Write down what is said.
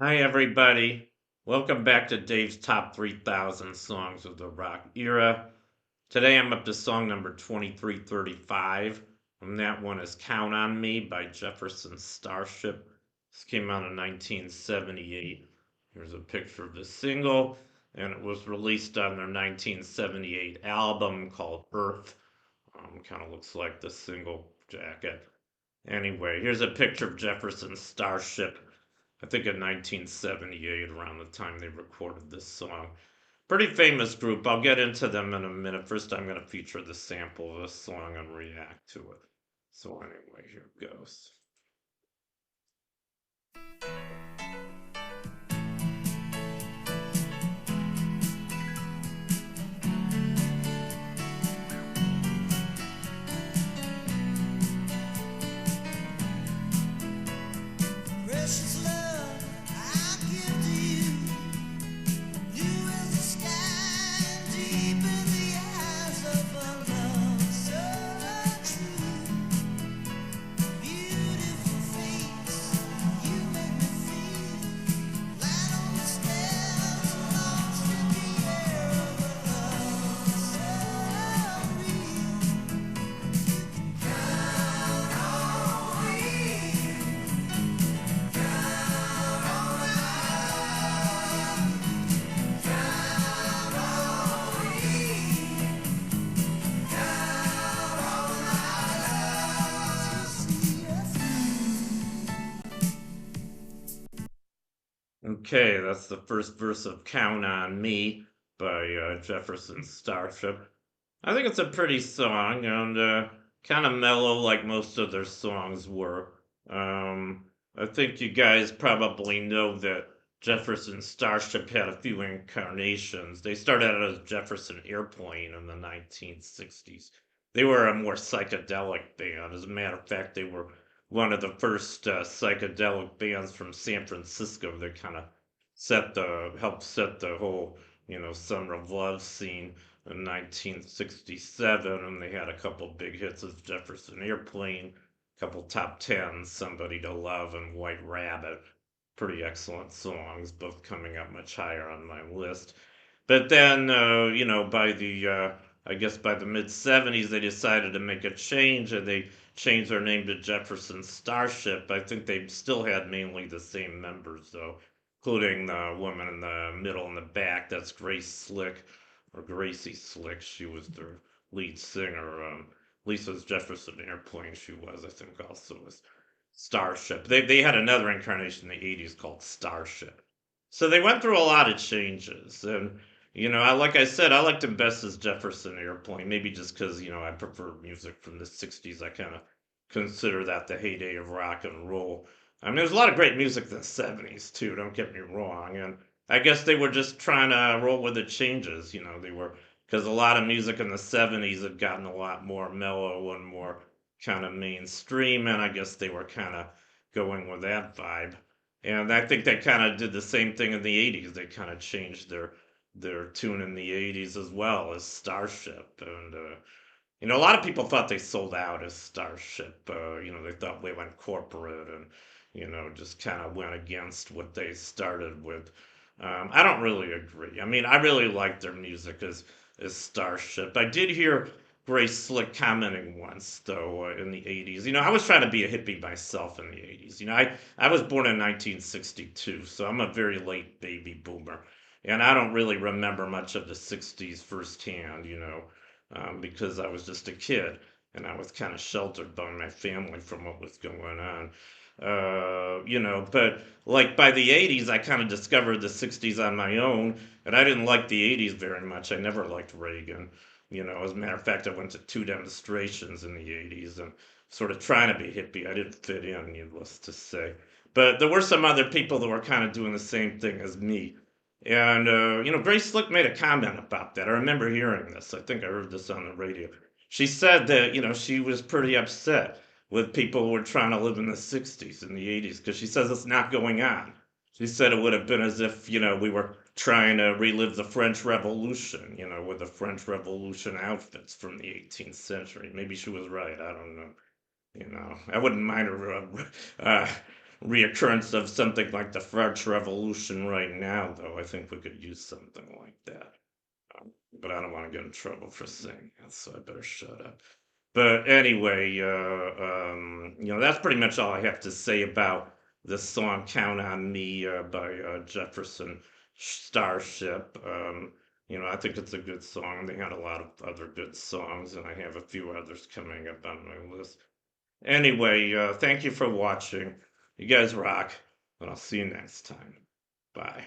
Hi, everybody. Welcome back to Dave's Top 3000 Songs of the Rock Era. Today I'm up to song number 2335, and that one is Count on Me by Jefferson Starship. This came out in 1978. Here's a picture of the single, and it was released on their 1978 album called Earth. Kind of looks like the single jacket. Anyway, here's a picture of Jefferson Starship. I think in 1978, around the time they recorded this song. Pretty famous group. I'll get into them in a minute. First, I'm going to feature the sample of this song and react to it. So, anyway, here goes. Precious love I give to you, blue as the sky, deep in the eyes of a love so true. Beautiful face, you make me feel light on the stairs, lost in the air of a love so real. Count on me. Okay, that's the first verse of Count on Me by Jefferson Starship. I think it's a pretty song and kind of mellow like most of their songs were. I think you guys probably know that Jefferson Starship had a few incarnations. They started out as Jefferson Airplane in the 1960s. They were a more psychedelic band. As a matter of fact, they were one of the first psychedelic bands from San Francisco that kind of helped set the whole summer of love scene in 1967, and they had a couple big hits as Jefferson Airplane, a couple top tens, Somebody to Love and White Rabbit. Pretty excellent songs, both coming up much higher on my list. But then, I guess by the mid 70s, they decided to make a change and they changed their name to Jefferson Starship. I think they still had mainly the same members, though, including the woman in the middle and the back. That's Grace Slick or Gracie Slick. She was their lead singer. Lisa's Jefferson Airplane, she was, I think, also was Starship. They had another incarnation in the 80s called Starship. So they went through a lot of changes. And, like I said, I liked him best as Jefferson Airplane, maybe just because, I prefer music from the 60s. I kind of consider that the heyday of rock and roll. I mean, there's a lot of great music in the 70s, too, don't get me wrong. And I guess they were just trying to roll with the changes. They were, because a lot of music in the 70s had gotten a lot more mellow and more kind of mainstream. And I guess they were kind of going with that vibe. And I think they kind of did the same thing in the 80s. They kind of changed their tune in the 80s as well as Starship. And, a lot of people thought they sold out as Starship. They thought we went corporate and, just kind of went against what they started with. I don't really agree. I mean, I really like their music as Starship. I did hear Grace Slick commenting once, though, in the 80s. I was trying to be a hippie myself in the 80s. I was born in 1962, so I'm a very late baby boomer. And I don't really remember much of the 60s firsthand, because I was just a kid and I was kind of sheltered by my family from what was going on. But like by the 80s, I kind of discovered the 60s on my own, and I didn't like the 80s very much. I never liked Reagan. As a matter of fact, I went to two demonstrations in the 80s and sort of trying to be hippie. I didn't fit in, needless to say. But there were some other people that were kind of doing the same thing as me. And, Grace Slick made a comment about that. I remember hearing this. I think I heard this on the radio. She said that, she was pretty upset with people who were trying to live in the 60s and the 80s because she says it's not going on. She said it would have been as if, we were trying to relive the French Revolution, with the French Revolution outfits from the 18th century. Maybe she was right. I don't know. I wouldn't mind her reoccurrence of something like the French Revolution right now, though. I think we could use something like that. But I don't want to get in trouble for saying that, so I better shut up. But anyway, that's pretty much all I have to say about the song "Count on Me" by Jefferson Starship. I think it's a good song. They had a lot of other good songs, and I have a few others coming up on my list. Anyway, thank you for watching. You guys rock, and I'll see you next time. Bye.